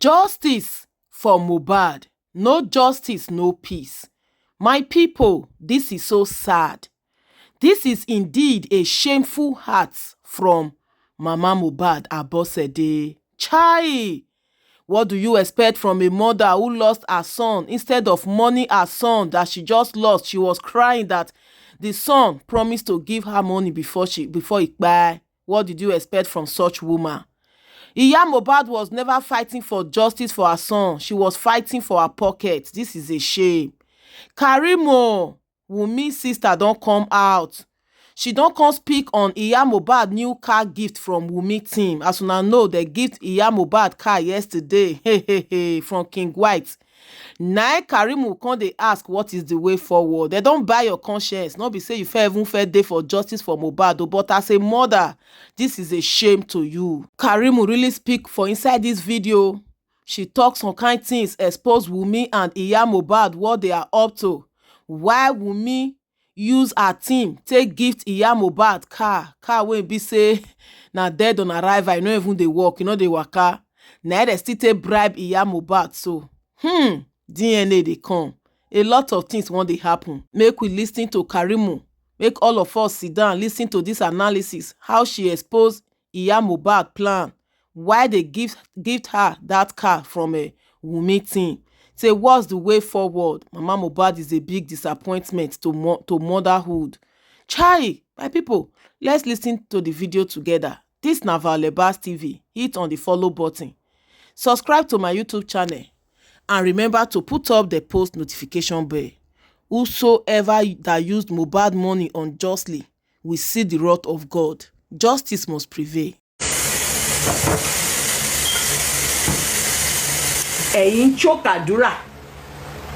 Justice for Mobad. No justice, no peace. My people, this is so sad. This is indeed a shameful act from Mama Mobad Abosede. Chai! What do you expect from a mother who lost her son? Instead of mourning her son that she just lost, she was crying that the son promised to give her money before he died. What did you expect from such woman? Iya Mobad was never fighting for justice for her son. She was fighting for her pocket. This is a shame. Karimo, WUMMI sister, don't come out. She don't come speak on Iya Mobad new car gift from WUMMI team. As una know, they gift Iya Mobad car yesterday from King White. Now Karimo come dey ask what is the way forward. They don't buy your conscience. Not be say you even fair day for justice for Mobad, but as a mother, this is a shame to you. Karimo really speak for inside this video. She talks some kind things, expose WUMMI and Iya Mobad what they are up to. Why WUMMI use her team take gift Iya Mobad car wey be say na dead on arrival, you no even dey work, you know dey waka. Na they still take bribe Iya Mobad. So DNA dey come. A lot of things wan dey happen. Make we lis ten to Karimo. Make all of us sit down lis ten to this analysis. How she expose Iya Mobad plan. Why they gift her that car from a WUMMI team. Say what's the way forward? Mama Mobad is a big disappointment to motherhood. Chai, my people, let's listen to the video together. This na Lebas TV. Hit on the follow button. Subscribe to my YouTube channel. And remember to put up the post notification bell. Whosoever that used Mobad money unjustly will see the wrath of God. Justice must prevail. Ẹ̀yin choke àdúrà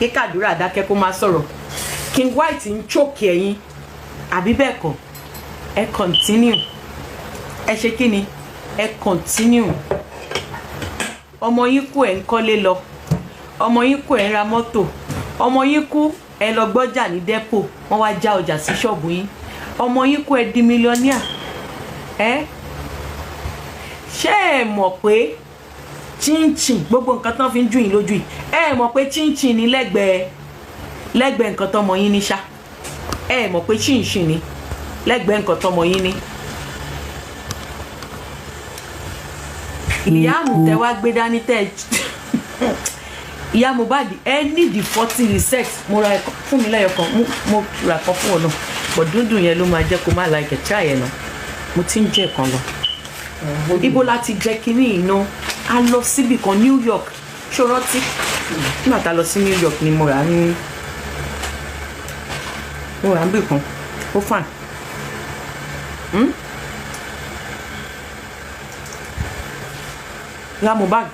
kí kàdúrà dákẹ́ kó má sọ̀rọ̀. King White ń choke ẹ̀yin àbí bẹ́ẹ̀ kọ́ ẹ continue ẹ ṣe kí ni ẹ continue. Ọmọ yín kú ẹ̀ ń kọ́lé lọ, ọmọ yín kú ẹ̀ ń ra mọ́tò, ọmọ yín kú ẹ lọ gbọ́jà ní dépò wọ́n wá já ọjà sí ṣọ́ọ̀bù yín, ọmọ yín kú ẹ di mílíọ̀nìà. Ṣé ẹ mọ̀ pé chinchin gbogbo nǹkan tán fi ń jù yín lójú yìí ẹ mọ̀ pé chinchin ní lẹ́gbẹ̀ẹ́ nǹkan tọmọ yín ní ṣá ẹ mọ̀ pé chinchin ní lẹ́gbẹ̀ẹ́ nǹkan tọmọ yín ní. ìyá àmùtẹ́ wá gbé dání tẹ́ ìyá Mohbad ẹ nídìí 40 research mo ra ẹ̀kọ́ fún mi lẹ́yọ̀kan mo ra ẹ̀kọ́ fún ọ̀nà pọ̀ dúndùn yẹn ló máa jẹ́ kó má like ẹ̀ try ẹ̀ náà mo ti ń jẹ́ ẹ̀kan lọ. Ibo láti jẹ́ kínní iná a lọ síbì kan New York ṣó rántí nígbà tá a lọ sí New York ni mo rà ń bì kan ó fàn ya Mohbad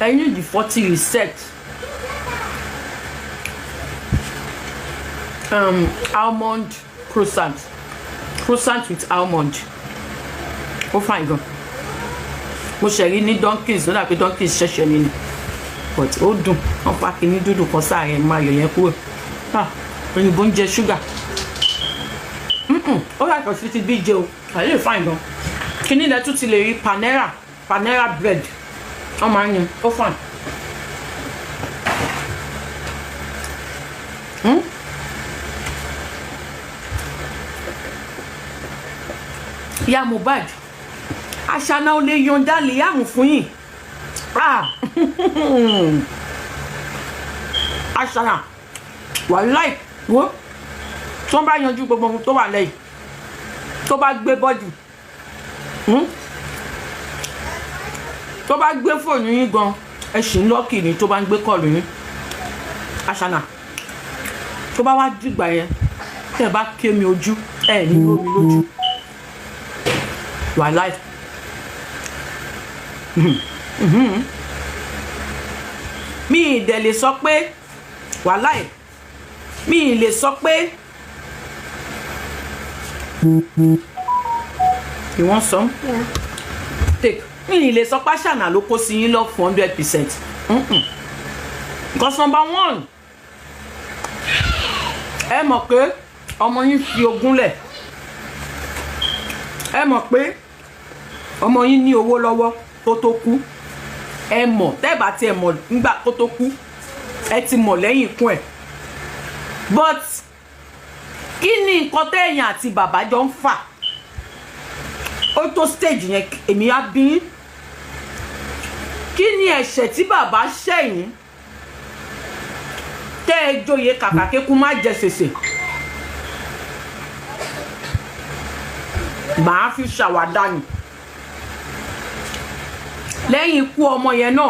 I need the 40 reset almond croissant with almond ó fine gan. Mo ṣẹ̀rí ní Dunkin's lọ́dà pé Dunkin's ṣẹ̀ṣẹ̀ mi ni but ó dùn wọ́n pa kìíní dúdú kan sáàrin máa yọ̀ yẹn kúrò. Òyìnbó ń jẹ ṣúgà ó yàtọ̀ sí ti BJ o àyè fine gan. Kìíní ilẹ̀ tún ti lè rí panera bread wọ́n máa ń yan ó fine. Ìyá Mohbad aṣáná ó lè yọ̀ǹda Liam fún yín aṣáná wàláì wo tó bá yanjú gbogbo ohun tó wà lẹ́yìn tó bá gbé bọ́dì tó bá gbé fóònù yín gan ẹ ṣì ń lọ́kì ní tó bá ń gbé kọ́ọ̀lù yín aṣáná tó bá wá dìgbà yẹn tẹ́ ẹ bá ké mi ojú ẹ ní omi lójú. Your life. Mi dẹ̀ lè sọ pé wàláì mi lè sọ pé you want some? Yeah. Take. Mi lè sọ pé Ṣànà ló kó sí yín lọ 100%. Because number one ẹ mọ̀ pé ọmọ yín fi ogún lẹ̀ ẹ mọ̀ pé ọmọ yín ní owó lọ́wọ́ tó kú ẹ mọ̀ tẹ́ bá ti ẹ mọ̀ nígbà tó kú ẹ ti mọ̀ lẹ́yìn ikú ẹ̀ but kí ni nǹkan tẹ́yìn àti bàbá jọ ń fà ó tó stage yẹn èmi á bí kí ni ẹ̀ṣẹ̀ tí bàbá ṣẹ̀yìn tẹ́ ẹ joyè kàkà kékun má jẹ sèsè màá fi ṣàwádà ni lẹ́yìn ikú ọmọ yẹn náà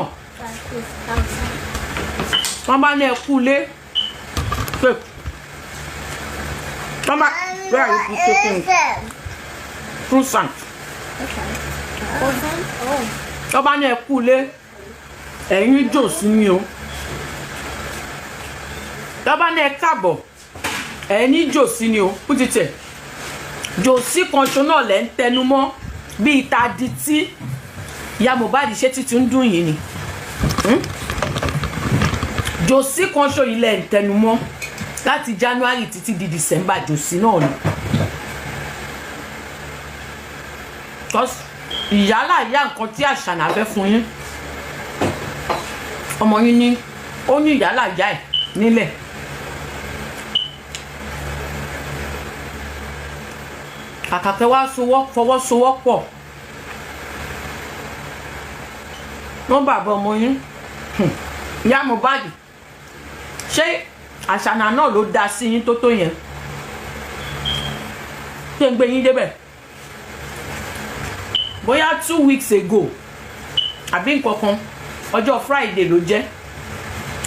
wọ́n bá ní ẹkú lé wọ́n bá where are you taking croissant wọ́n bá ní ẹkú lé ẹ̀yin jò sí mi o wọ́n bá ní ẹ káàbọ̀ ẹ̀yin jò sí ni o kú ti tẹ̀ jò sí kan ṣo náà lẹ́ ń tẹnu mọ́ bí ìta di tí ìyá Mohbad ṣe títí ń dùn yìí ni jòsí kan ṣo ilẹ̀ ń tẹnu mọ́ láti January títí di December jòsí náà ni ìyálà ìyá nǹkan tí Àṣànà fẹ́ fún yín ọmọ yín ní ó ní ìyálà ìyá ẹ̀ nílẹ̀ àkàkẹ́ wá fọwọ́sowọ́pọ̀ wọ́n bàbá ọmọ yín ìyá Mohbad ṣé Àṣànà náà ló dá sí yín tó yẹn ṣé ń gbé yín débẹ̀ bóyá 2 weeks ago àbí nǹkan kan ọjọ́ Friday ló jẹ́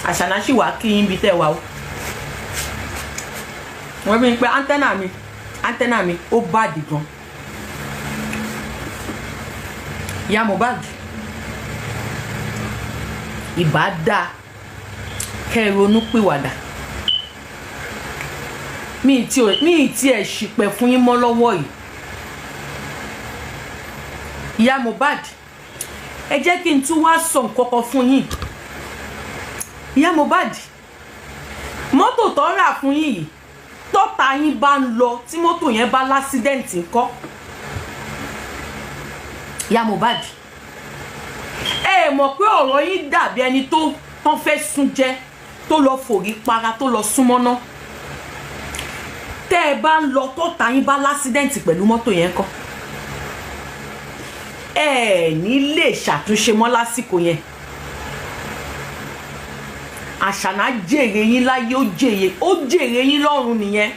Àṣànà sì wá kí yín bí tẹ́ wà o wọ́n bí pé antenna mi ó bàdì gan ìyá Mohbad ìbá dáa kẹ́ ẹ ronú pìwàdà mi tí ẹ ṣìpẹ̀ fún yín mọ́ lọ́wọ́ yìí ìyá Mohbad ẹ jẹ́ kí n tún wá sọ nǹkan kan fún yín ìyá Mohbad mọ́tò tó rà fún yín yìí tọ́ta yín bá ń lọ tí mọ́tò yẹn bá lásídẹ̀ǹtì ńkọ́ ìyá Mohbad ẹ mọ̀ pé ọ̀rọ̀ yín dàbí ẹni tó tán fẹ́ sún jẹ tó lọ fòrí para tó lọ súnmọ́ná tẹ́ ẹ bá ń lọ tọ́ta yín bá lásídẹ̀ǹtì pẹ̀lú mọ́tò yẹn kọ́ ẹ ní lè ṣàtúnṣe mọ́ lásìkò yẹn Àṣànà jèrè yín láyé ó jèrè yín lọ́run nìyẹn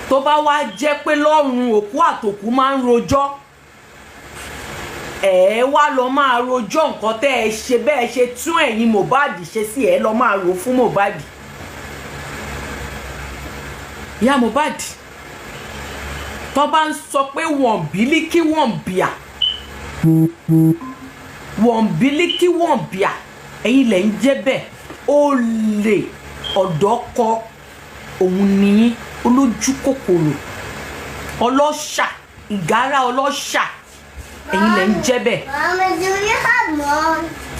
tó bá wá jẹ́ pé lọ́run òkú àtòkú máa ń rojọ́ ẹ wá lọ máa rojọ́ nǹkan tẹ́ ẹ ṣe bẹ́ẹ̀ ṣe tún ẹ̀yin Mohbad ṣe sí ẹ lọ máa rò fún Mohbad ìyá Mohbad tó bá ń sọ pé wọ́n bílíkì wọ́n bíà wọ́n bílíkì wọ́n bíà ẹ̀yin lẹ̀ ń jẹ́ bẹ́ẹ̀ ó lè ọ̀dọ́kọ òun nìyí olójú kòkòrò ọlọ́ṣà ìgárá ọlọ́ṣà ẹ̀yin lẹ̀ ń jẹ́ bẹ́ẹ̀. Mama, do you have more?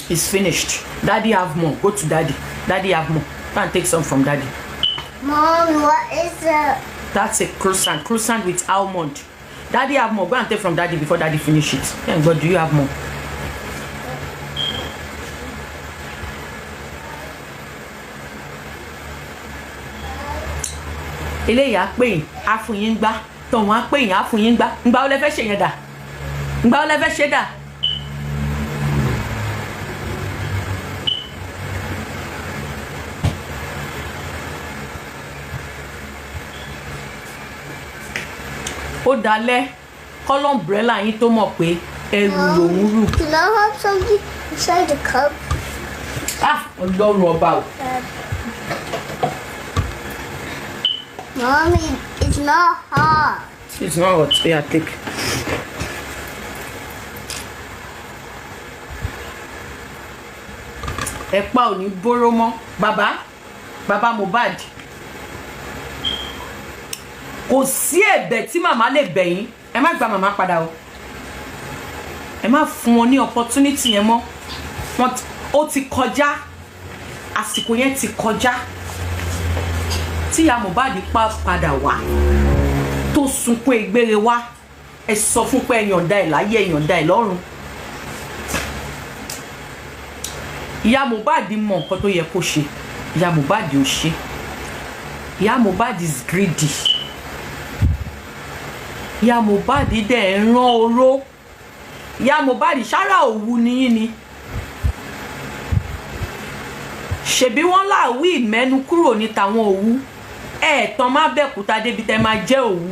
It's finished. Daddy have more. Go to daddy. Daddy have more. Go and take some from daddy. Mom, what is that? That's a croissant. Croissant with almond. Daddy have more. Go and take from daddy before daddy finish it. Thank God, do you have more? Eléyìí á pè yín á fún yín gbá tọ̀hún á pè yín á fún yín gbá ǹgbà ó lẹ fẹ́ ṣe yẹn dà ǹgbà ó lẹ fẹ́ ṣe dà. Ó dalẹ̀ kọ́lọ̀ umbrella yín tó mọ̀ pé ẹrù lòún rù. Can I have something inside the cup? Ọlọ́run ọba o. Mommy, it's not hot. It's not hot. Yeah, take. Ẹ̀pà ò ní bóró mọ́. Bàbá Mohbad. Kò sí ẹ̀bẹ̀ tí màmá lè bẹ̀ yín. Ẹ má gba màmá padà o. Ẹ má fún wọn ní opportunity yẹn mọ́. Ó ti kọjá. Àsìkò yẹn ti kọjá. Tí ìyá Mohbad padà wá tó sunkún egbére wá ẹ sọ fún pé ẹ yọ̀ǹda ẹ̀ láyé ẹ yọ̀ǹda ẹ̀ lọ́run. ìyá Mohbad mọ nǹkan tó yẹ kó ṣe ìyá Mohbad ò ṣe. ìyá Mohbad is greedy. ìyá Mohbad dẹ̀ ń rán oró. ìyá Mohbad ṣára òwú nìyí ni. ṣèbí wọ́n láwí ìmẹ́nu kúrò ní tàwọn òwú ẹ̀ẹ̀tàn má bẹ̀kúta débi tẹ́ máa jẹ́ òwú.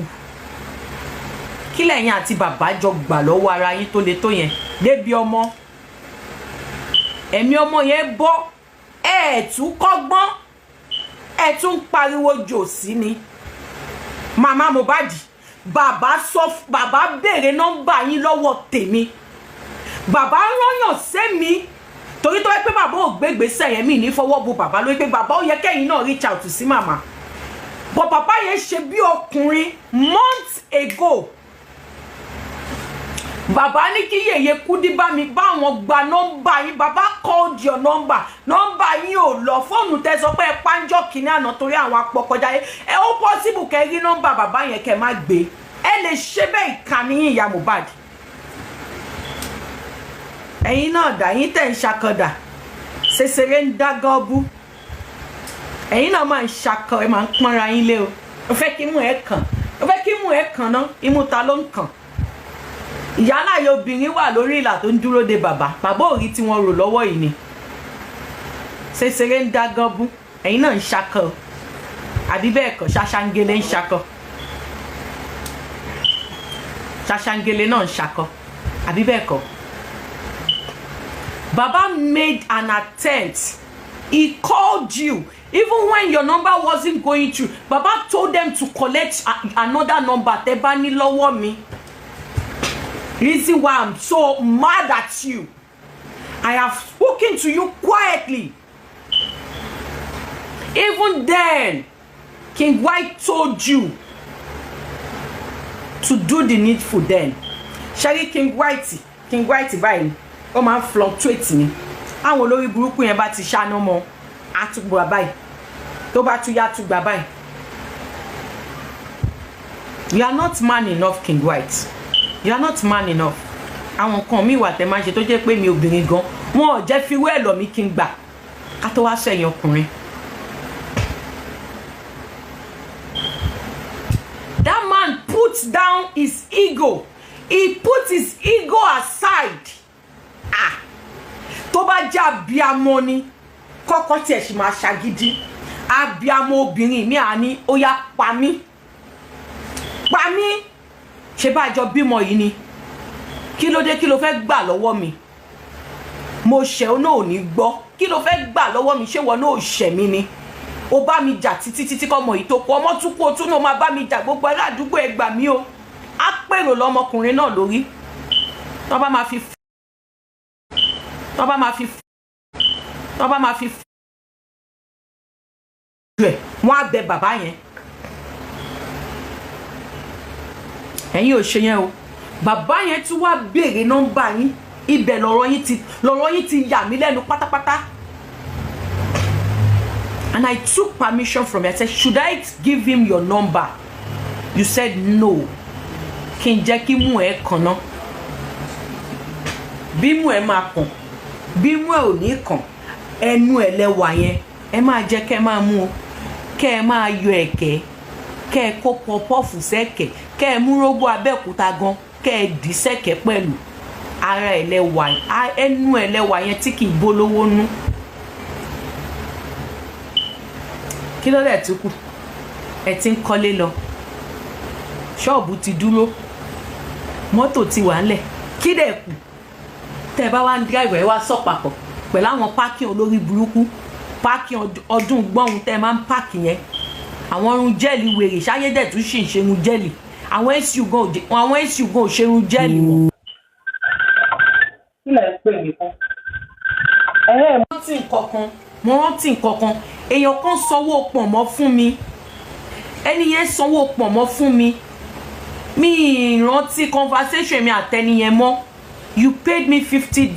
kí lẹ́yìn àti bàbá jọ gbà lọ́wọ́ ara yín tó le tó yẹn débi ọmọ. ẹ̀mí ọmọ yẹn bọ́ ẹ̀ẹ̀tún kọ́gbọ́n ẹ̀ẹ̀tún pariwo jò sí ni. màmá Mohbad bàbá béèrè nọ́mbà yín lọ́wọ́ tèmi. bàbá rányàn sẹ́mi torí tó yẹ pé bàbá ò gbégbèsè yẹn mí ní fọwọ́ bo bàbá lórí pé bàbá ó yẹ kẹ́yìn náà reach out sí màmá. but bàbá yẹn ṣe bí ọkùnrin months ago. bàbá ní kí yèyé Kúdí bá mi bá wọn gba nọ́mbà yín. bàbá called your number. nọ́mbà yín ò lọ fóònù tẹ́ sọ pé ẹ pàǹjọ́ kìíní àná torí àwọn apọkọjá yẹn. ẹ ó possible kẹ́ rí nọ́mbà bàbá yẹn kẹ́ má gbé. ẹ lè ṣe bẹ́ẹ̀ ìkànnì yín ìyá Mohbad. ẹ̀yin náà dà yín tẹ̀ ń ṣakọ̀dà ṣẹṣẹrẹ ń dá gọ́bú. ẹ̀yin náà máa ń ṣakọ ẹ máa ń pọ́nra yín lé o. ó fẹ́ kí mú ẹ kàn ó fẹ́ kí mú ẹ kàn ná imú ta ló ń kàn. ìyá náà yóò obìnrin wà lórí ìlà tó ń dúró de bàbá òrí tí wọ́n rò lọ́wọ́ yìí ni. ṣẹṣẹrẹ ń dá gọ́bú ẹ̀yin náà ń ṣakọ àbí bẹ́ẹ̀ kọ́ ṣaṣangele ń ṣakọ. ṣaṣangele náà ń ṣakọ àbí bẹ́ẹ̀ kọ́. Baba made an attempt. He called you. Even when your number wasn't going through, Baba told them to collect another number. Tebani lọ́wọ́ mi. Reason why I'm so mad at you. I have spoken to you quietly. Even then, King White told you to do the needful then. Shari King White báyìí. Ó máa fluctuate ni. Àwọn olórí burúkú yẹn bá ti ṣáná mọ́ àtúgbà báyìí. Tó bá tún yá túgbà báyìí. You are not man enough, King White. You are not man enough. Àwọn kan mi wà tẹ́ máa ṣe tó jẹ́ pé mi obìnrin gan. Wọn ò jẹ́ fi wé lọ mi kí n gbà. Ká tó wá sẹ́yìn ọkùnrin. That man put down his ego. He put his ego aside. Tó bá jẹ́ abiyamọ ni kọ́kọ́ tí ẹ sì máa ṣàgídí. Abiyamọ obìnrin mi àní ó yá pa mí ṣe bá jọ bímọ yìí ni kí ló dé kí ló fẹ́ gbà lọ́wọ́ mi mo ṣẹ̀ ó náà ò ní gbọ́ kí ló fẹ́ gbà lọ́wọ́ mi ṣé wọn náà ò ṣẹ̀ mí ni ó bá mi jà títí kọ́mọ yìí tó kú ọmọ tún kú ó tún náà máa bá mi jà gbogbo ará àdúgbò ẹ gbà mí o á pèrò lọ́mọkùnrin náà lórí tó bá máa fi wọ́n á bẹ bàbá yẹn ẹ̀yin ò ṣe yẹn o bàbá yẹn tún wá béèrè nọ́mbà yín ibẹ̀ lọ́rọ̀ yín ti yà mí lẹ́nu pátápátá and I took permission from you. I said, should I give him your number? You said no. Kí n jẹ́ kí mú ẹ kàn náà bí mú ẹ máa kàn bí mú ẹ ò ní kàn ẹnu ẹ lẹ́wà yẹn ẹ máa jẹ́ kẹ́ máa mú o kẹ́ ẹ máa yọ ẹ̀kẹ́ kẹ́ ẹ kó pọpọ́ọ̀fù sẹ́kẹ̀ kẹ́ ẹ mú rógbó Abẹ́òkúta gan kẹ́ ẹ dì sẹ́kẹ̀ pẹ̀lú ara ẹ lẹ́wà ẹnu ẹ lẹ́wà yẹn tí kì í bólówó nú kí ló dẹ̀ tún kù ẹ ti ń kọ́lé lọ ṣọ́ọ̀bù ti dúró mọ́tò ti wà ńlẹ̀ kí dẹ̀ kù tẹ́ bá wá ń dráìvọ̀ ẹ wá sọ papọ̀ pẹ̀lú àwọn pákìn olórí burúkú pákìn ọdún gbọ́hun tẹ́ máa ń pákì yẹn àwọn irun jẹ́ẹ̀lì wèrè ṣáyé dẹ̀ tún ṣì ń ṣerun jẹ́ẹ̀lì àwọn èsì gan ò ṣerun jẹ́ẹ̀lì wọn. kí lẹ̀ ń pè mí fún. mo rántí nǹkan kan èèyàn kan sanwó pọ̀nmọ́ fún mi ẹni yẹn sanwó pọ̀nmọ́ fún mi mi ìrántí conversation mi àtẹni yẹn mọ́ you paid me $50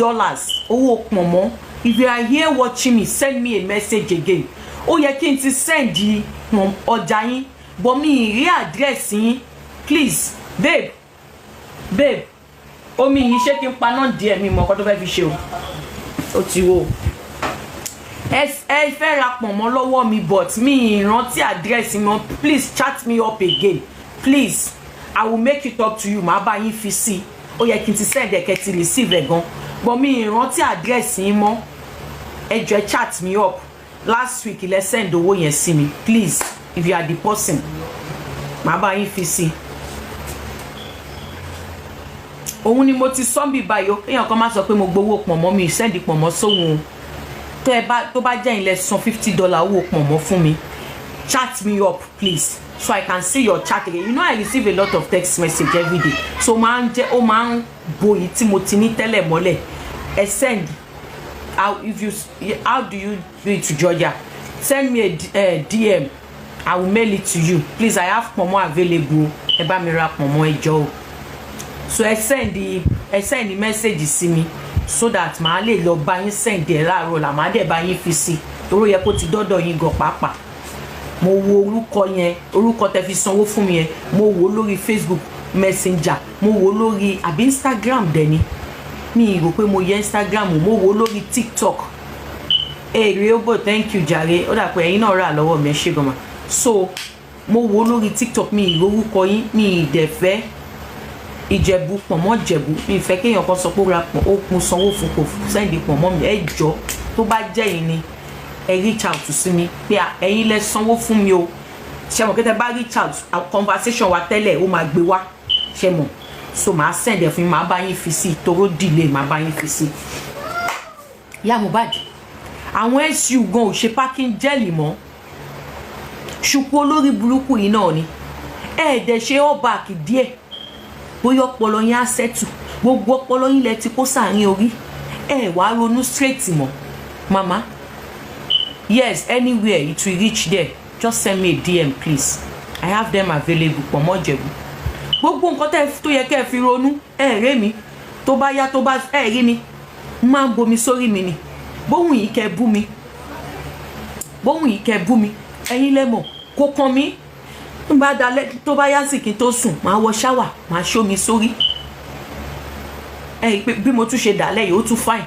owó pọ̀nmọ́ if you are here watching me send me a message again ó yẹ kí n ti send ọjà yín but mi ì rí àdírẹ́sì yín please babe omi yìí ṣé kí n paná díẹ̀ mi mọ̀ ọkọ tó fẹ́ fi ṣe o ó ti wo ẹ fẹ́ ra pọ̀nmọ́ lọ́wọ́ mi but mi ìrántí àdírẹ́sì mi please chat me up again please I will make it up to you màá bá yín fi sí ó yẹ kí n ti send ẹ̀ kẹ́ ti receive ẹ̀ gan but mi ìrántí àdírẹ́sì yín mọ́ ẹ jọ̀ọ́ chat me up last week ilẹ̀ send owó yẹn sí mi please if you are the person màá bá yín fi sí òun ni mo ti sọ́ńbì báyìí èèyàn kan máa sọ pé mo gbowó pọ̀nmọ́ mi send pọ̀nmọ́ sóhun tó bá jẹ́ ilẹ̀ san $50 owó pọ̀nmọ́ fún mi chat me up please so I can see your chat again. You know I receive a lot of text message every day so ó máa ń bo èyí tí mo ti ní tẹ́lẹ̀ mọ́lẹ̀ ẹ send how do you do it to Georgia send me a DM I will mail it to you please I have pọ̀nmọ́ available ẹ bá mi ra pọ̀nmọ́ ẹ jọ̀ọ́ so ẹ send the message sí mi so that màá lè lọ bá yín send ẹ láàárọ̀ là màá dẹ̀ bá yín fi sí torí yẹ kó ti dọ́dọ̀ yín gan pàápàá mo wo orúkọ tẹ́ fi sanwó fún mi yẹn mo wo lórí Facebook Messenger mo wo lórí àbí Instagram dẹ̀ ni mi rò pé mo yẹ Instagram mo wo lórí TikTok Riobo thank you jàre ó dà pé ẹ̀yin náà rà lọ́wọ́ mi ẹ ṣé gan ma so mo wo lórí TikTok mi ìrorúkọ yín mi ìdẹ̀fẹ́ ìjẹ̀bú pọ̀nmọ́ jẹ̀bú mi ìfẹ́ kéèyàn kan sọ pé ó ra pọ̀ ó kun sanwó fún kò sẹ́ndì pọ̀nmọ́ mi ẹ jọ tó bá jẹ́ yìí ni ẹ reach out sí mi pé ẹ̀yin lẹ sanwó fún mi o ṣe mọ̀ kẹ́tẹ́ bá reach out conversation wa tẹ́lẹ̀ ó máa gbé wá ṣe mọ̀ so màá send ẹ̀ fún yín màá bá yín fi sí toró delay màá bá yín fi sí. ìyá Mohbad àwọn SU gan ò ṣe packing gel mọ́ ṣùpọ̀ olórí burúkú yìí náà ni ẹ̀ẹ́dẹ̀ ṣe all back díẹ̀ bóyá ọpọlọ yín á settle gbogbo ọpọlọ yín lẹ ti kó sáàrin orí ẹ wá ronú straight mọ́ mama yes anywhere it will reach there just send me a DM please I have them available pọ̀nmọ́ jẹ̀bú gbogbo nǹkan tó yẹ kẹ́ ẹ fi ronú ẹ rẹ́ mi tó bá yá tó bá ẹ rí mi máa ń bomi sórí mi ni bóhùn yìí kẹ́ bú mi ẹ̀yin lẹ́mọ̀ kó kàn mí bá dalẹ̀ tó bá yá sí kí n tó sùn máa wọ ṣáwà máa ṣómi sórí bí mo tún ṣe dálẹ̀ yìí ó tún fine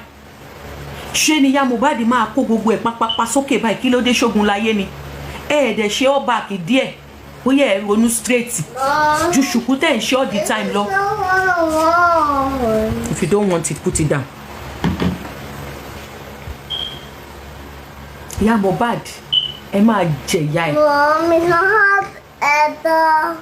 ṣé ni ya Mohbad máa kó gbogbo ẹ̀ pápápá sókè báyìí kí ló dé ṣógun láyé ni ẹ̀ẹ́dẹ̀ ṣe all back díẹ̀ bóyá ẹ ronú straight ju ṣùkú tẹ̀ ń ṣe all the time lọ if you don't want it put it down. Ya Mohbad ẹ máa jẹ ìyá ẹ. Mommy, not ever.